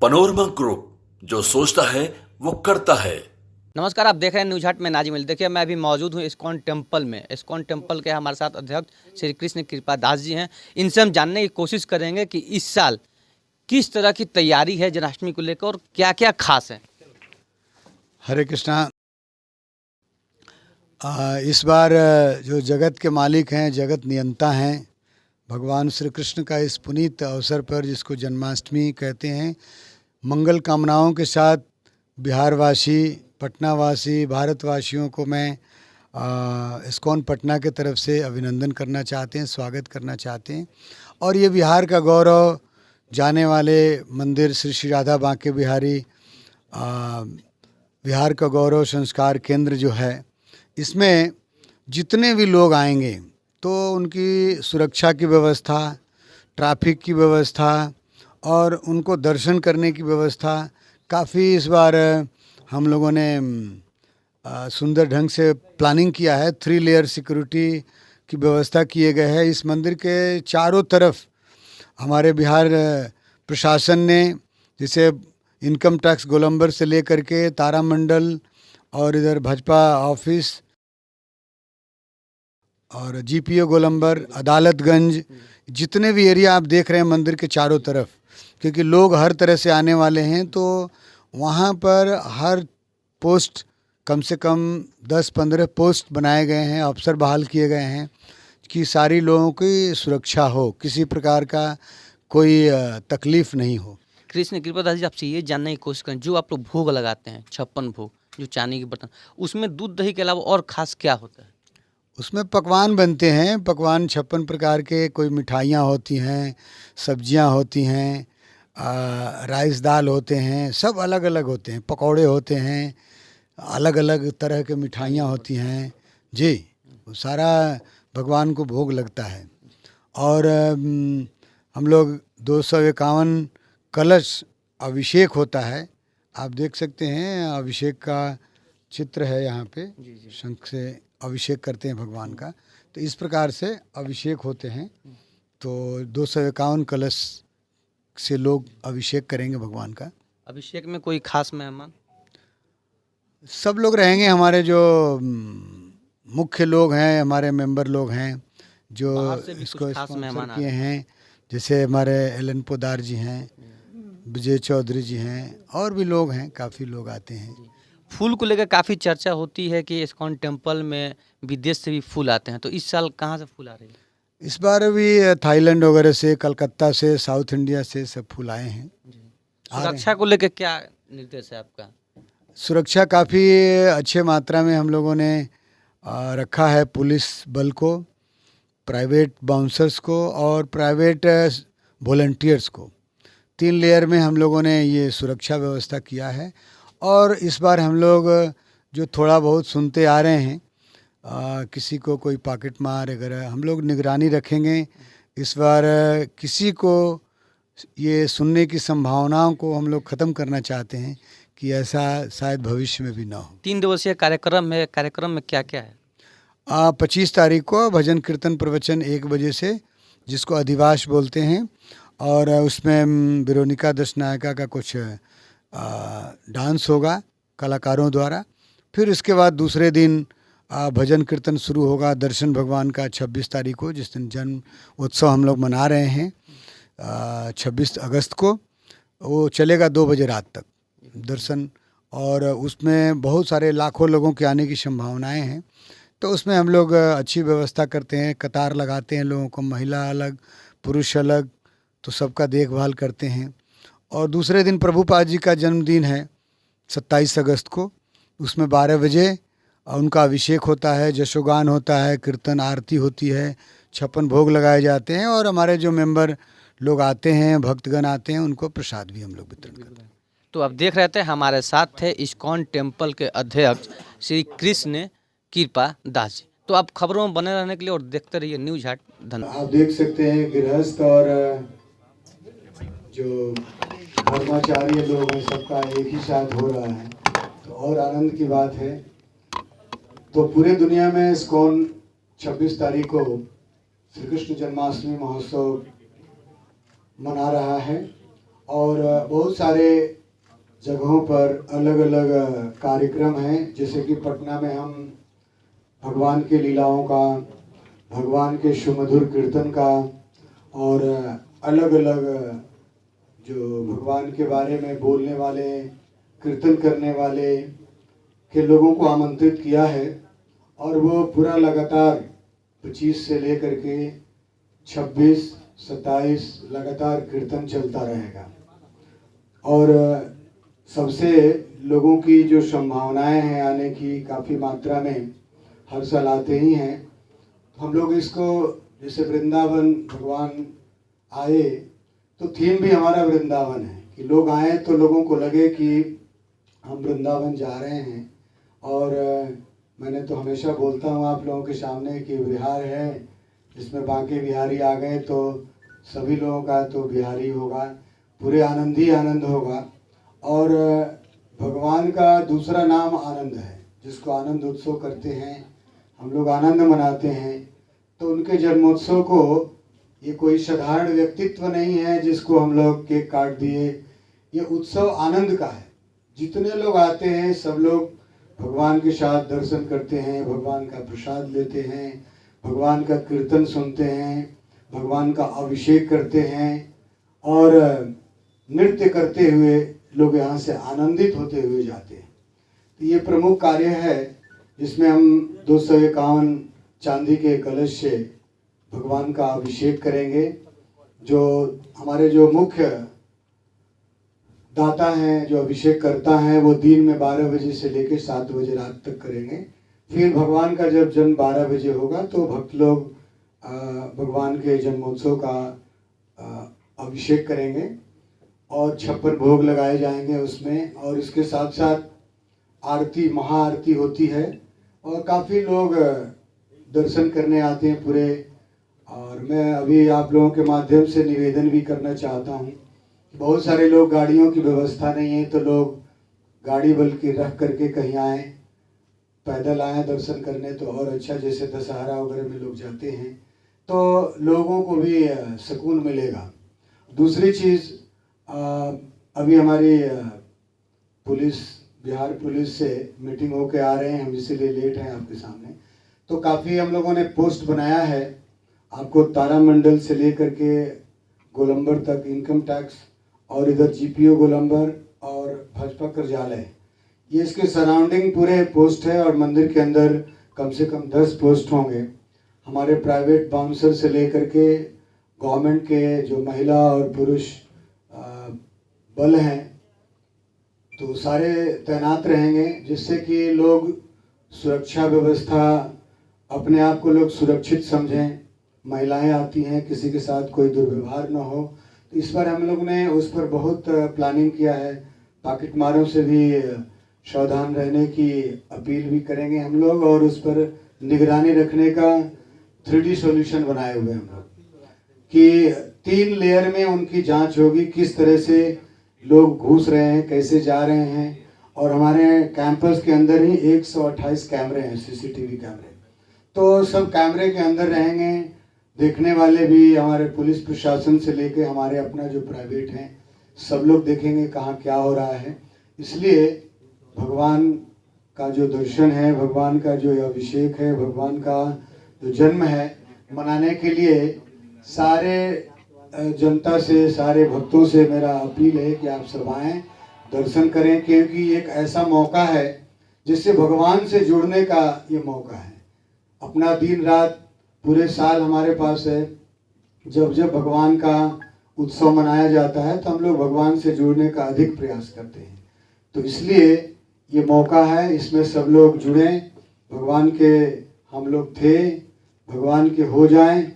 Panorama group, जो सोचता है वो करता है। नमस्कार, आप देख रहे हैं न्यूज हट में नाजिम अली। देखिए, मैं अभी मौजूद हूँ इस्कॉन टेम्पल में। इस्कॉन टेम्पल के हमारे साथ अध्यक्ष श्री कृष्ण कृपा दास जी हैं। इनसे हम जानने की कोशिश करेंगे कि इस साल किस तरह की तैयारी है जन्माष्टमी को लेकर और क्या क्या खास है। हरे कृष्णा। इस बार जो जगत के मालिक हैं, जगत नियंता हैं, भगवान श्री कृष्ण का इस पुनीत अवसर पर, जिसको जन्माष्टमी कहते हैं, मंगल कामनाओं के साथ बिहारवासी, पटनावासी, भारतवासियों को मैं इस्कॉन पटना के तरफ से अभिनंदन करना चाहते हैं, स्वागत करना चाहते हैं। और ये बिहार का गौरव जाने वाले मंदिर श्री श्री राधा बांके बिहारी, बिहार का गौरव संस्कार केंद्र जो है, इसमें जितने भी लोग आएंगे तो उनकी सुरक्षा की व्यवस्था, ट्रैफिक की व्यवस्था और उनको दर्शन करने की व्यवस्था काफ़ी इस बार हम लोगों ने सुंदर ढंग से प्लानिंग किया है। 3 लेयर सिक्योरिटी की व्यवस्था किए गए है। इस मंदिर के चारों तरफ हमारे बिहार प्रशासन ने, जैसे इनकम टैक्स गोलंबर से लेकर के तारामंडल और इधर भाजपा ऑफिस और जीपीओ गोलंबर, अदालतगंज, जितने भी एरिया आप देख रहे हैं मंदिर के चारों तरफ, क्योंकि लोग हर तरह से आने वाले हैं, तो वहाँ पर हर पोस्ट कम से कम 10-15 पोस्ट बनाए गए हैं, अफसर बहाल किए गए हैं कि सारी लोगों की सुरक्षा हो, किसी प्रकार का कोई तकलीफ़ नहीं हो। कृष्ण कृपा दास जी, आपसे ये जानने की कोशिश करें, जो आप लोग भोग लगाते हैं 56 भोग, जो चांदी के बर्तन, उसमें दूध दही के अलावा और खास क्या होता है? उसमें पकवान बनते हैं। पकवान 56 प्रकार के, कोई मिठाइयाँ होती हैं, सब्जियां होती हैं, राइस दाल होते हैं, सब अलग अलग होते हैं, पकौड़े होते हैं, अलग अलग तरह के मिठाइयाँ होती हैं जी। वो सारा भगवान को भोग लगता है। और हम लोग 251 कलश अभिषेक होता है। आप देख सकते हैं, अभिषेक का चित्र है यहाँ पे, शंख से अभिषेक करते हैं भगवान का। तो इस प्रकार से अभिषेक होते हैं। तो 251 कलश से लोग अभिषेक करेंगे भगवान का। अभिषेक में कोई खास मेहमान? सब लोग रहेंगे, हमारे जो मुख्य लोग हैं, हमारे मेंबर लोग हैं जो इसको स्पॉन्सर किए हैं, जैसे हमारे एलन पोदार जी हैं, विजय चौधरी जी हैं, और भी लोग हैं, काफ़ी लोग आते हैं। फूल को लेकर काफ़ी चर्चा होती है कि इस्कॉन टेम्पल में विदेश से भी फूल आते हैं, तो इस साल कहाँ से फूल आ रहे हैं? इस बार भी थाईलैंड वगैरह से, कलकत्ता से, साउथ इंडिया से सब फूल आए हैं। सुरक्षा को लेकर क्या निर्देश है आपका? सुरक्षा काफ़ी अच्छे मात्रा में हम लोगों ने रखा है। पुलिस बल को, प्राइवेट बाउंसर्स को और प्राइवेट वॉलंटियर्स को, 3 लेयर में हम लोगों ने ये सुरक्षा व्यवस्था किया है। और इस बार हम लोग जो थोड़ा बहुत सुनते आ रहे हैं, किसी को कोई पॉकेट मार वगैरह, हम लोग निगरानी रखेंगे। इस बार किसी को ये सुनने की संभावनाओं को हम लोग ख़त्म करना चाहते हैं कि ऐसा शायद भविष्य में भी ना हो। 3 दिवसीय कार्यक्रम है। कार्यक्रम में क्या क्या है? 25 तारीख को भजन कीर्तन प्रवचन 1 बजे से, जिसको अधिवास बोलते हैं, और उसमें वेरोनिका दशनायका का कुछ डांस होगा कलाकारों द्वारा। फिर इसके बाद दूसरे दिन भजन कीर्तन शुरू होगा दर्शन भगवान का 26 तारीख को, जिस दिन जन्म उत्सव हम लोग मना रहे हैं 26 अगस्त को। वो चलेगा 2 बजे रात तक दर्शन, और उसमें बहुत सारे लाखों लोगों के आने की संभावनाएं हैं। तो उसमें हम लोग अच्छी व्यवस्था करते हैं, कतार लगाते हैं लोगों को, महिला अलग पुरुष अलग, तो सबका देखभाल करते हैं। और दूसरे दिन प्रभुपाद जी का जन्मदिन है 27 अगस्त को, उसमें 12 बजे उनका अभिषेक होता है, जशोगान होता है, कीर्तन आरती होती है, 56 भोग लगाए जाते हैं, और हमारे जो मेंबर लोग आते हैं, भक्तगण आते हैं, उनको प्रसाद भी हम लोग वितरण करते हैं। तो आप देख रहे थे, हमारे साथ थे इस्कॉन टेम्पल के अध्यक्ष श्री कृष्ण कृपा दास जी। तो आप खबरों में बने रहने के लिए और देखते रहिए न्यूज हट। धन्यवाद। आप देख सकते हैं गृहस्थ और जो धर्माचार्य लोग हैं, सबका एक ही साथ हो रहा है, तो और आनंद की बात है। तो पूरे दुनिया में इस्कॉन 26 तारीख को श्री कृष्ण जन्माष्टमी महोत्सव मना रहा है, और बहुत सारे जगहों पर अलग अलग कार्यक्रम हैं। जैसे कि पटना में हम भगवान के लीलाओं का, भगवान के सुमधुर कीर्तन का और अलग अलग जो भगवान के बारे में बोलने वाले, कीर्तन करने वाले के लोगों को आमंत्रित किया है। और वो पूरा लगातार 25 से लेकर के 26, 27 लगातार कीर्तन चलता रहेगा। और सबसे लोगों की जो संभावनाएं हैं आने की, काफ़ी मात्रा में हर साल आते ही हैं। हम लोग इसको, जैसे वृंदावन भगवान आए तो थीम भी हमारा वृंदावन है कि लोग आए तो लोगों को लगे कि हम वृंदावन जा रहे हैं। और मैंने तो हमेशा बोलता हूँ आप लोगों के सामने कि बिहार है, इसमें बांके बिहारी आ गए तो सभी लोगों का तो बिहारी होगा, पूरे आनंद ही आनंद होगा। और भगवान का दूसरा नाम आनंद है, जिसको आनंद उत्सव करते हैं, हम लोग आनंद मनाते हैं। तो उनके जन्मोत्सव को, ये कोई साधारण व्यक्तित्व नहीं है जिसको हम लोग केक काट दिए, ये उत्सव आनंद का है। जितने लोग आते हैं सब लोग भगवान के साथ दर्शन करते हैं, भगवान का प्रसाद लेते हैं, भगवान का कीर्तन सुनते हैं, भगवान का अभिषेक करते हैं और नृत्य करते हुए लोग यहाँ से आनंदित होते हुए जाते हैं। तो ये प्रमुख कार्य है जिसमें हम 251 चांदी के कलश से भगवान का अभिषेक करेंगे। जो हमारे जो मुख्य दाता हैं, जो अभिषेक करता है, वो दिन में 12 बजे से लेकर 7 बजे रात तक करेंगे। फिर भगवान का जब जन्म 12 बजे होगा तो भक्त लोग भगवान के जन्मोत्सव का अभिषेक करेंगे और 56 भोग लगाए जाएंगे उसमें। और इसके साथ साथ आरती, महाआरती होती है और काफ़ी लोग दर्शन करने आते हैं पूरे। और मैं अभी आप लोगों के माध्यम से निवेदन भी करना चाहता हूँ, बहुत सारे लोग, गाड़ियों की व्यवस्था नहीं है तो लोग गाड़ी बल्कि रख करके कहीं आए, पैदल आए दर्शन करने तो और अच्छा। जैसे दशहरा वगैरह में लोग जाते हैं तो लोगों को भी सुकून मिलेगा। दूसरी चीज़, अभी हमारी पुलिस, बिहार पुलिस से मीटिंग होके आ रहे हैं हम, इसीलिए लेट हैं आपके सामने। तो काफ़ी हम लोगों ने पोस्ट बनाया है आपको, तारामंडल से लेकर के गोलंबर तक इनकम टैक्स, और इधर जीपीओ गोलंबर और भाजपा कार्यालय, ये इसके सराउंडिंग पूरे पोस्ट है। और मंदिर के अंदर कम से कम 10 पोस्ट होंगे। हमारे प्राइवेट बाउंसर से लेकर के गवर्नमेंट के जो महिला और पुरुष बल हैं तो सारे तैनात रहेंगे, जिससे कि लोग सुरक्षा व्यवस्था, अपने आप को लोग सुरक्षित समझें। महिलाएं आती हैं, किसी के साथ कोई दुर्व्यवहार ना हो। तो इस बार हम लोग ने उस पर बहुत प्लानिंग किया है। पॉकेट मारों से भी सावधान रहने की अपील भी करेंगे हम लोग, और उस पर निगरानी रखने का 3D सॉल्यूशन बनाए हुए हम लोग कि 3 लेयर में उनकी जांच होगी, किस तरह से लोग घुस रहे हैं, कैसे जा रहे हैं। और हमारे कैंपस के अंदर ही 128 कैमरे हैं, सीसीटीवी कैमरे। तो सब कैमरे के अंदर रहेंगे, देखने वाले भी हमारे पुलिस प्रशासन से लेके हमारे अपना जो प्राइवेट हैं, सब लोग देखेंगे कहाँ क्या हो रहा है। इसलिए भगवान का जो दर्शन है, भगवान का जो अभिषेक है, भगवान का जो जन्म है, मनाने के लिए सारे जनता से, सारे भक्तों से मेरा अपील है कि आप सब आएँ, दर्शन करें, क्योंकि एक ऐसा मौका है जिससे भगवान से जुड़ने का ये मौका है। अपना दिन रात पूरे साल हमारे पास है, जब जब भगवान का उत्सव मनाया जाता है तो हम लोग भगवान से जुड़ने का अधिक प्रयास करते हैं। तो इसलिए ये मौका है, इसमें सब लोग जुड़ें, भगवान के हम लोग थे, भगवान के हो जाएं।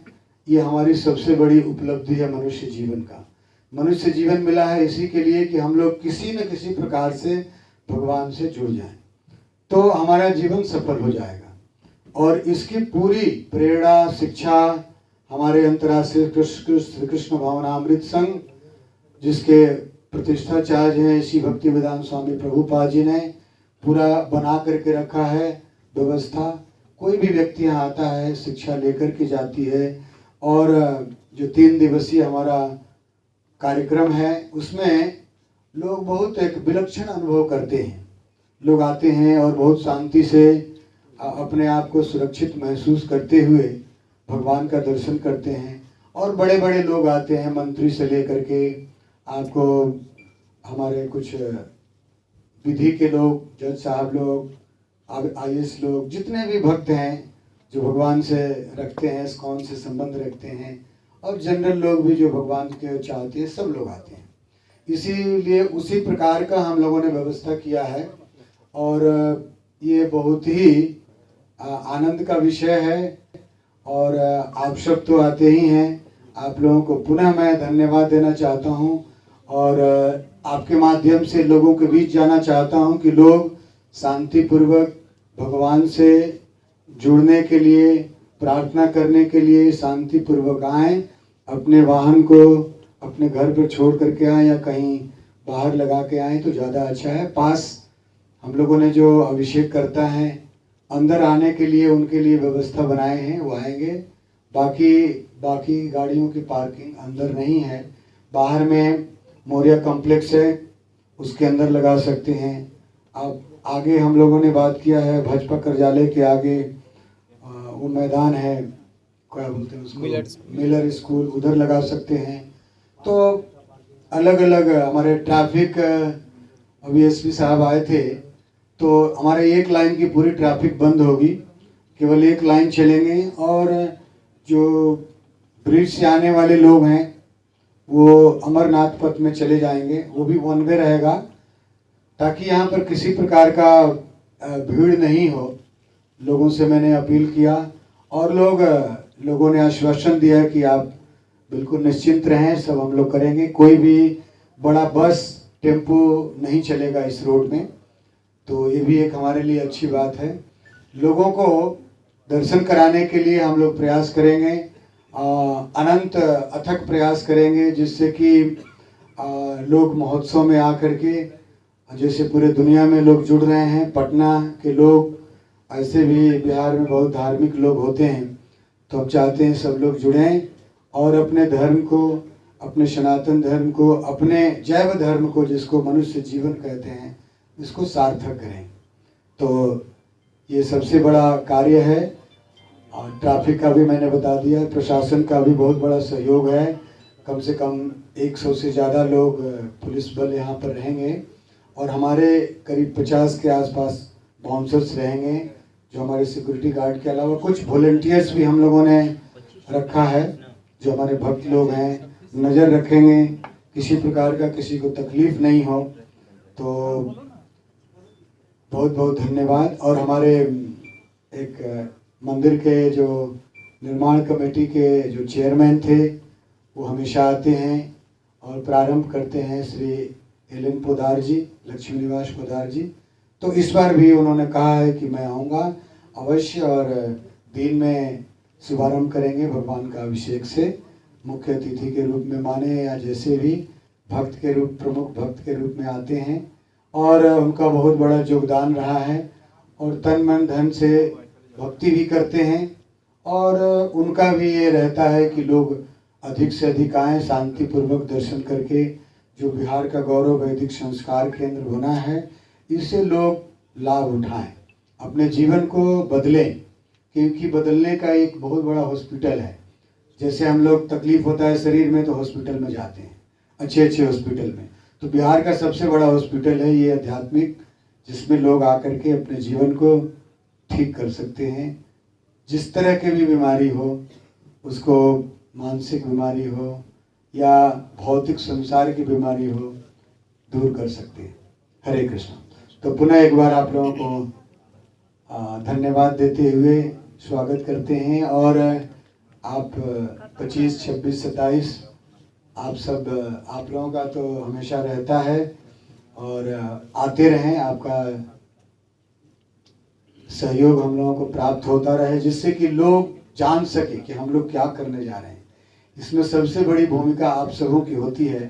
ये हमारी सबसे बड़ी उपलब्धि है मनुष्य जीवन का। मनुष्य जीवन मिला है इसी के लिए कि हम लोग किसी न किसी प्रकार से भगवान से जुड़ जाएं, तो हमारा जीवन सफल हो जाएगा। और इसकी पूरी प्रेरणा, शिक्षा हमारे अंतर्राष्ट्रीय श्री कृष्ण भावनामृत संघ, जिसके प्रतिष्ठाचार्य हैं श्री भक्ति वेदांत स्वामी प्रभुपाद जी ने पूरा बना करके रखा है व्यवस्था। कोई भी व्यक्ति यहाँ आता है, शिक्षा लेकर के जाती है। और जो 3 दिवसीय हमारा कार्यक्रम है, उसमें लोग बहुत एक विलक्षण अनुभव करते हैं। लोग आते हैं और बहुत शांति से अपने आप को सुरक्षित महसूस करते हुए भगवान का दर्शन करते हैं। और बड़े बड़े लोग आते हैं, मंत्री से लेकर के आपको हमारे कुछ विधि के लोग, जज साहब लोग, IAS लोग, जितने भी भक्त हैं जो भगवान से रखते हैं, इस्कॉन से संबंध रखते हैं, और जनरल लोग भी जो भगवान के चाहते हैं, सब लोग आते हैं। इसीलिए उसी प्रकार का हम लोगों ने व्यवस्था किया है और ये बहुत ही आनंद का विषय है। और आप सब तो आते ही हैं, आप लोगों को पुनः मैं धन्यवाद देना चाहता हूँ और आपके माध्यम से लोगों के बीच जाना चाहता हूँ कि लोग शांतिपूर्वक भगवान से जुड़ने के लिए, प्रार्थना करने के लिए शांतिपूर्वक आएँ। अपने वाहन को अपने घर पर छोड़ करके आएँ या कहीं बाहर लगा के आएँ तो ज़्यादा अच्छा है। पास हम लोगों ने जो अभिषेक करता है, अंदर आने के लिए उनके लिए व्यवस्था बनाए हैं, वो आएंगे। बाकी गाड़ियों की पार्किंग अंदर नहीं है, बाहर में मौर्या कॉम्प्लेक्स है, उसके अंदर लगा सकते हैं। अब आगे हम लोगों ने बात किया है, भाजपा कार्यालय के आगे वो मैदान है, क्या बोलते हैं उसको, मिलर स्कूल, उधर लगा सकते हैं। तो अलग अलग हमारे ट्रैफिक अभी SP साहब आए थे, तो हमारे एक लाइन की पूरी ट्रैफिक बंद होगी, केवल एक लाइन चलेंगे। और जो ब्रिज से आने वाले लोग हैं वो अमरनाथ पथ में चले जाएंगे, वो भी 1 वे रहेगा, ताकि यहाँ पर किसी प्रकार का भीड़ नहीं हो। लोगों से मैंने अपील किया और लोगों ने आश्वासन दिया कि आप बिल्कुल निश्चिंत रहें, सब हम लोग करेंगे। कोई भी बड़ा बस टेम्पो नहीं चलेगा इस रोड में, तो ये भी एक हमारे लिए अच्छी बात है। लोगों को दर्शन कराने के लिए हम लोग प्रयास करेंगे, अनंत अथक प्रयास करेंगे, जिससे कि लोग महोत्सव में आकर के, जैसे पूरे दुनिया में लोग जुड़ रहे हैं, पटना के लोग, ऐसे भी बिहार में बहुत धार्मिक लोग होते हैं, तो अब चाहते हैं सब लोग जुड़ें और अपने धर्म को, अपने सनातन धर्म को, अपने जैव धर्म को, जिसको मनुष्य जीवन कहते हैं, इसको सार्थक करें। तो ये सबसे बड़ा कार्य है। और ट्रैफिक का भी मैंने बता दिया, प्रशासन का भी बहुत बड़ा सहयोग है। कम से कम 100 से ज़्यादा लोग पुलिस बल यहाँ पर रहेंगे और हमारे करीब 50 के आसपास बाउंसर्स रहेंगे, जो हमारे सिक्योरिटी गार्ड के अलावा कुछ वॉलंटियर्स भी हम लोगों ने रखा है, जो हमारे भक्त लोग हैं, नज़र रखेंगे, किसी प्रकार का किसी को तकलीफ नहीं हो। तो बहुत बहुत धन्यवाद। और हमारे एक मंदिर के जो निर्माण कमेटी के जो चेयरमैन थे, वो हमेशा आते हैं और प्रारंभ करते हैं, श्री एलन पोदार जी, लक्ष्मी निवास पोदार जी। तो इस बार भी उन्होंने कहा है कि मैं आऊँगा अवश्य, और दिन में शुभारंभ करेंगे भगवान का अभिषेक से, मुख्य अतिथि के रूप में माने या जैसे भी भक्त के रूप, प्रमुख भक्त के रूप में आते हैं। और उनका बहुत बड़ा योगदान रहा है और तन मन धन से भक्ति भी करते हैं। और उनका भी ये रहता है कि लोग अधिक से अधिक आएँ, शांतिपूर्वक दर्शन करके जो बिहार का गौरव वैदिक संस्कार केंद्र बना है, इससे लोग लाभ उठाएं, अपने जीवन को बदलें, क्योंकि बदलने का एक बहुत बड़ा हॉस्पिटल है। जैसे हम लोग तकलीफ होता है शरीर में तो हॉस्पिटल में जाते हैं, अच्छे अच्छे हॉस्पिटल में, तो बिहार का सबसे बड़ा हॉस्पिटल है ये आध्यात्मिक, जिसमें लोग आकर के अपने जीवन को ठीक कर सकते हैं। जिस तरह की भी बीमारी हो, उसको मानसिक बीमारी हो या भौतिक संसार की बीमारी हो, दूर कर सकते हैं। हरे कृष्ण। तो पुनः एक बार आप लोगों को धन्यवाद देते हुए स्वागत करते हैं। और आप 25, 26, 27 आप लोगों का तो हमेशा रहता है और आते रहें, आपका सहयोग हम लोगों को प्राप्त होता रहे, जिससे कि लोग जान सके कि हम लोग क्या करने जा रहे हैं। इसमें सबसे बड़ी भूमिका आप सबों की होती है।